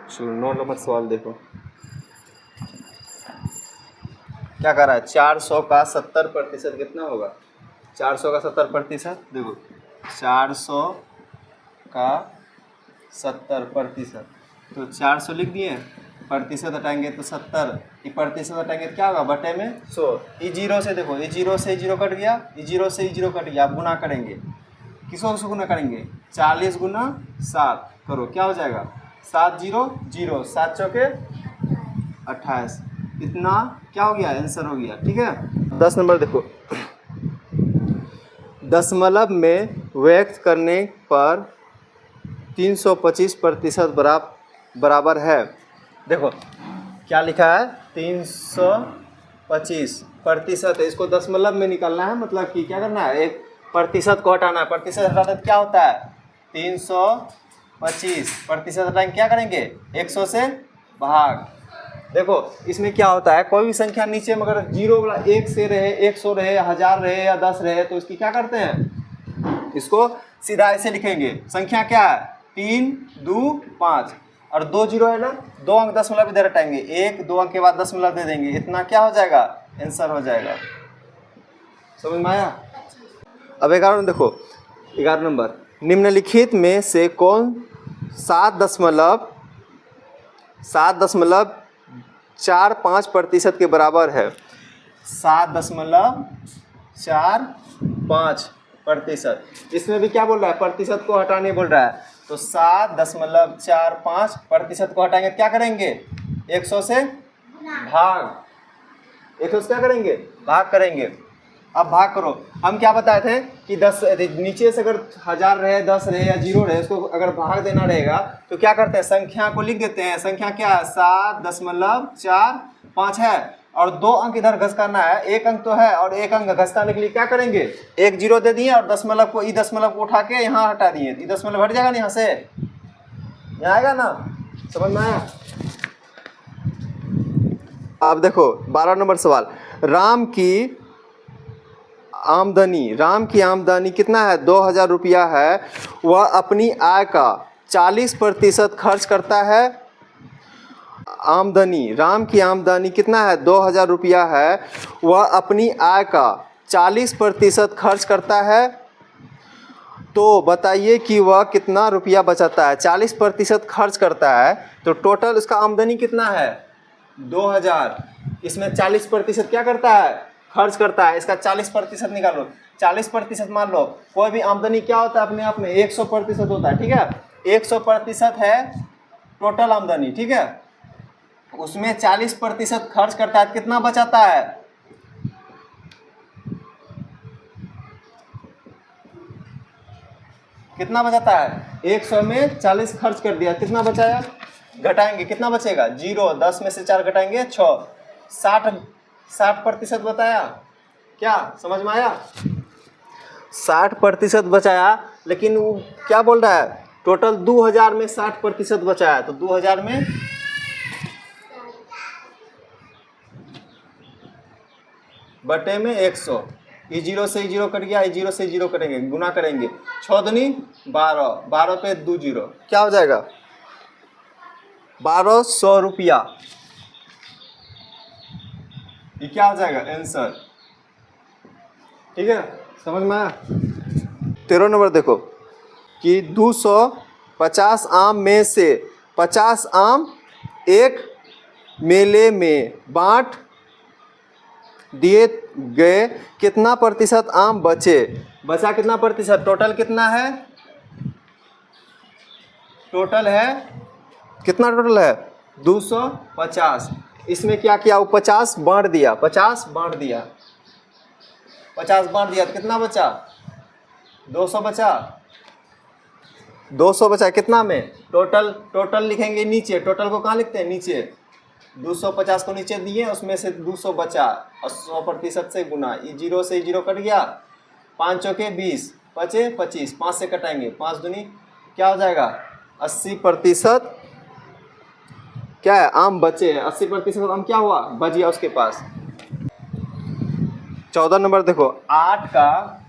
चलो 9 नंबर सवाल देखो क्या कर रहा है। 400 का 70% कितना होगा। 400 का 70% देखो 400 का 70%, तो 400 लिख दिए, प्रतिशत हटाएंगे तो 70, ये प्रतिशत हटाएंगे तो क्या होगा बटे में 100। ये जीरो से देखो, ये जीरो से जीरो कट गया, ये जीरो से जीरो कट गया। आप गुना करेंगे, किसको से गुना करेंगे, 40 गुना 7 करो, क्या हो जाएगा 7 जीरो जीरो, 7 चौके 28, इतना क्या हो गया आंसर हो गया। ठीक है। 10 नंबर देखो, दशमलव में व्यक्त करने पर 325% बराबर है। देखो क्या लिखा है 325% है, इसको दशमलव में निकालना है, मतलब कि क्या करना है, एक प्रतिशत को हटाना है। प्रतिशत हटाते क्या होता है 325, प्रतिशत हटाएंगे क्या करेंगे 100 से भाग। देखो इसमें क्या होता है, कोई भी संख्या नीचे में अगर जीरो वाला 1 से रहे, 100 रहे, 1000 रहे या 10 रहे, तो इसकी क्या करते हैं, इसको सीधा ऐसे लिखेंगे। संख्या क्या है 3 2 5 और 2 जीरो है ना, 2 अंक दशमलव इधर हटाएंगे, 1 2 अंक के बाद दशमलव दे देंगे, इतना क्या हो जाएगा आंसर हो जाएगा। समझ में आया। अब 11 देखो, 11 नंबर, निम्नलिखित में से कौन 7.45% के बराबर है। 7.45%, इसमें भी क्या बोल रहा है, प्रतिशत को हटाने बोल रहा है, तो 7.45% को हटाएंगे क्या करेंगे 100 से भाग, 100 से क्या करेंगे भाग करेंगे। अब भाग करो, हम क्या बताए थे कि 10 नीचे से अगर 1000 रहे, 10 रहे या 0 रहे, उसको अगर भाग देना रहेगा तो क्या करते हैं, संख्या को लिख देते हैं। संख्या क्या है 7.45 है और 2 अंक इधर घस करना है, 1 अंक तो है और 1 अंक घसकाने के लिए क्या करेंगे, 1 जीरो दे दिए और दशमलव को उठा के यहाँ हटा दिए, ये दशमलव हट जाएगा ना यहाँ से, यहाँ आएगा ना, समझ में आया। अब देखो 12 नंबर सवाल, राम की आमदनी कितना है 2000 रुपया है, वह अपनी आय का 40% खर्च करता है। राम की आमदनी कितना है 2000 रुपया है, वह अपनी आय का 40% खर्च करता है, तो बताइए कि वह कितना रुपया बचाता है। 40% खर्च करता है तो टोटल उसका आमदनी कितना है 2000, इसमें 40% क्या करता है खर्च करता है, इसका 40% निकालो। 40% मान लो, कोई भी आमदनी क्या होता है अपने आप में 100% होता है। ठीक है, 100% है टोटल आमदनी। ठीक है, उसमें 40% खर्च करता है, कितना बचाता है, कितना बचाता है 100 में 40 खर्च कर दिया, कितना बचाया, घटाएंगे कितना बचेगा 0, 10 में से 4 घटाएंगे 6, 60% बताया, क्या समझ में आया, 60% बचाया। लेकिन वो क्या बोल रहा है, टोटल 2000 में 60% बचाया, तो 2000 में बटे में 100, ये 0 से 0 कट गया, ये 0 से 0 कटेंगे, गुना करेंगे, 6 दूनी 12, 12 पे 2 जीरो, क्या हो जाएगा 1200 रुपया, ये क्या हो जाएगा आंसर। ठीक है, समझ में आया। 13 नंबर देखो कि 250 आम में से 50 आम एक मेले में बांट दिए गए, कितना प्रतिशत आम बचा कितना प्रतिशत, टोटल कितना है, टोटल है कितना, टोटल है 250। इसमें क्या किया, वो 50 बांट दिया, 50 बांट दिया तो कितना बचा 200 बचा, 200 बचा कितना में, टोटल लिखेंगे नीचे, टोटल को कहाँ लिखते हैं नीचे, 250 को नीचे दिए, उसमें से 200 बचा और 100% से गुना, ये 0 से 0 कट गया, 5 चौके 20 बचे 25, 5 से कटाएंगे, 5 दूनी क्या हो जाएगा 80%, क्या है आम बचे, 80% आम क्या हुआ बच गया उसके पास। 14 नंबर देखो, 8 का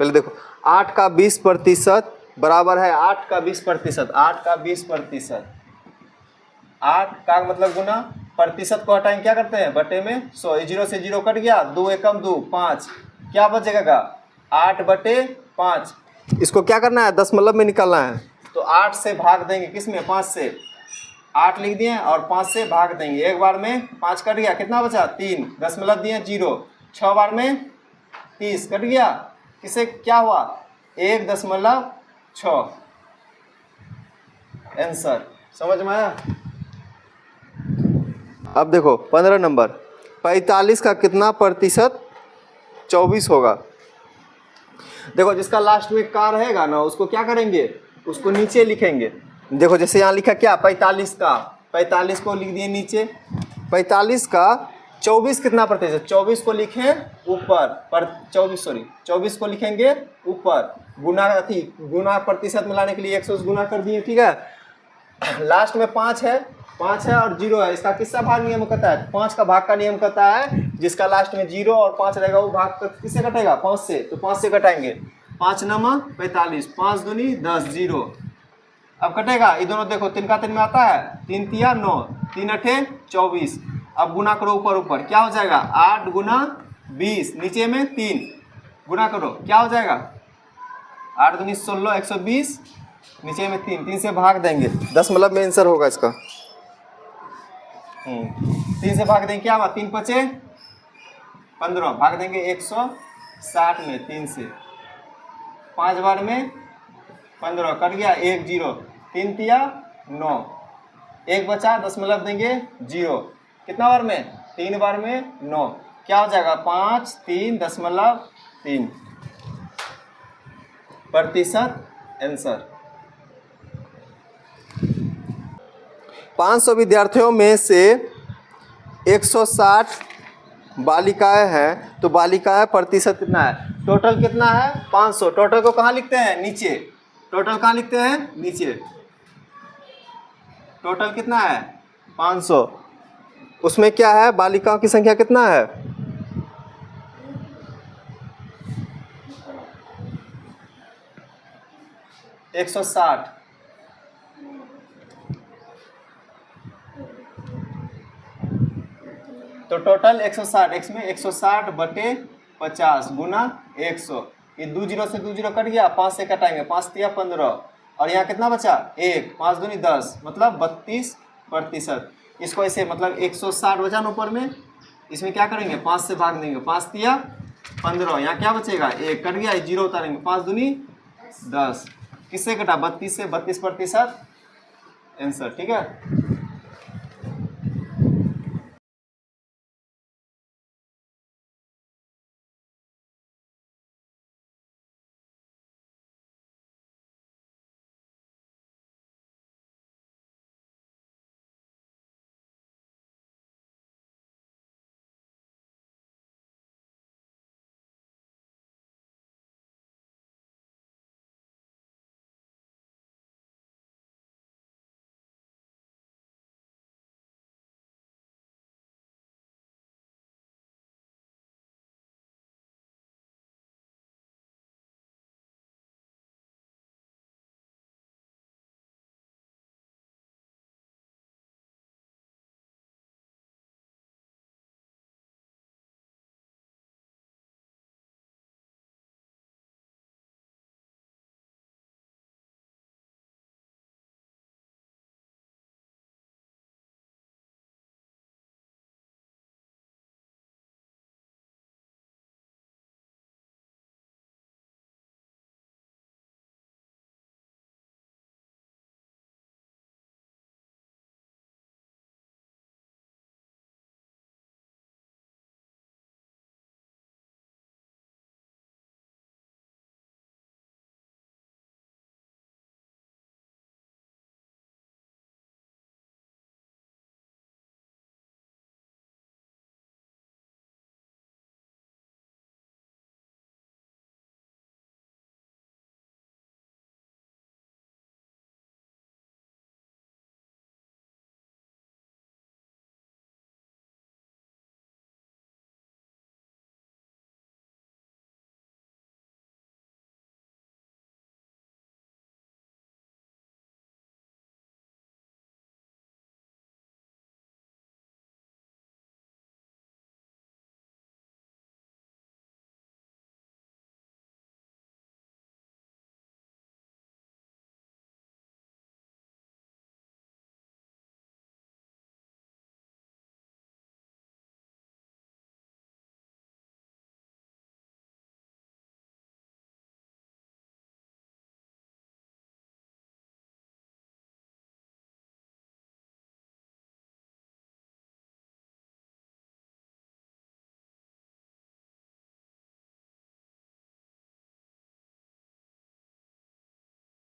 पहले देखो 8 का 20% बराबर है 8 का 20%। 8 का 20%, 8 का मतलब गुना, प्रतिशत को हटाएंगे क्या करते हैं बटे में 100, 0 से 0 कट गया, 2 एकम 2, 5, क्या बचेगा 8/5। इसको क्या करना है दशमलव में निकालना है, तो 8 से भाग देंगे किस में 5 से, 8 लिख दिए और 5 से भाग देंगे, एक बार में 5 कट गया, कितना बचा 3, दशमलव दिए 0, 6 बार में 30 कट गया, किसे क्या हुआ 1.6। आंसर समझ में आया। अब देखो 15 नंबर, 45 का कितना प्रतिशत 24 होगा। देखो जिसका लास्ट में का रहेगा ना उसको क्या करेंगे, उसको नीचे लिखेंगे। देखो जैसे यहाँ लिखा क्या 45 का, 45 को लिख दिए नीचे, 45 का 24 कितना प्रतिशत, 24 को लिखें ऊपर पर 24 को लिखेंगे ऊपर, गुना गुना प्रतिशत मिलाने के लिए 100 से गुना कर दिए, ठीक है। लास्ट में 5 है और 0 है, इसका किसका भाग नियम कहता है, 5 का भाग का नियम कहता है, जिसका लास्ट में 0 और 5 रहेगा वो भाग किससे कटेगा 5 से, तो 5 से कटाएंगे, 5 नम 45, 5 दूनी 10, 0। अब कटेगा ये दोनों, देखो 3 का 3 में आता है, 3 तिया 9, 3 अठे 24। अब गुना करो ऊपर ऊपर, क्या हो जाएगा 8 गुना 20, नीचे में 3 गुना करो, क्या हो जाएगा 8 दूनी 16, 120, नीचे में 3 से भाग देंगे, दशमलव में आंसर होगा इसका। 3 से भाग देंगे क्या हुआ 3 पचे 15, भाग देंगे 160 में 3 से, 5 बार में 15 कट गया, 1 0, 3 तिया 9, 1 बचा, दशमलव देंगे 0, कितना बार में 3 बार में 9, क्या हो जाएगा 5 3.3 प्रतिशत आंसर। 500 विद्यार्थियों में से 160 बालिकाएं हैं, तो बालिकाएं प्रतिशत कितना है, टोटल कितना है 500। टोटल को कहाँ लिखते हैं नीचे, टोटल कहाँ लिखते हैं नीचे, टोटल कितना है 500, उसमें क्या है बालिकाओं की संख्या कितना है 160, तो टोटल 160, इसमें 160 बटे 50 गुना 100, ये 2 0 से 2 0 कट गया, 5 से कटाएंगे, 5 तिया 15, और यहाँ कितना बचा 1, 5 दूनी 10, मतलब 32%। इसको ऐसे मतलब 160 बचा ना ऊपर में, इसमें क्या करेंगे 5 से भाग देंगे, 5 तिया 15, यहाँ क्या बचेगा 1 कट गया, 0 उतारेंगे, 5 दूनी 10, किससे कटा 32 से, 32% आंसर, ठीक है।